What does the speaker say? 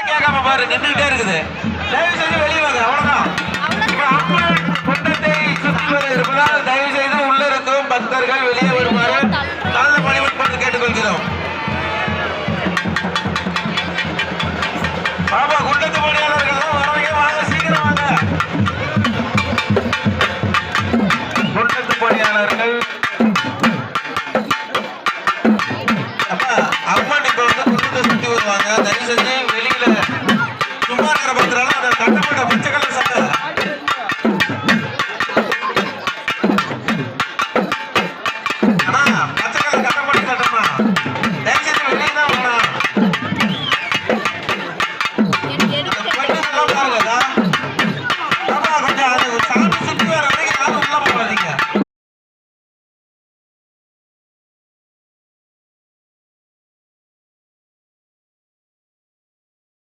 கேட்காம பாரு நின்றுட்டே இருக்குது. தயவு செய்து வெளியே வாங்க. அவ்வளவுதான். இப்ப அம்மன் குண்டத்தை சுற்றி வர இருப்பதால் தயவு செய்து உள்ள இருக்கும் பக்தர்கள் வெளியே வருமாறு நல்ல பணிவுடன் பார்த்து கேட்டுக்கொள்கிறோம். பாபா குண்டத்து பணியாளர்கள் தான் வரவங்க. வாங்க, சீக்கிரம் வாங்க. குண்டத்து பணியாளர்கள் அம்மன் இப்ப வந்து குண்டத்தை சுத்தி வருவாங்க. தயவு செஞ்சு வெளியில சும்மா இருக்கிற பத்திரால அந்த கட்டப்பட்ட பச்சை கலர்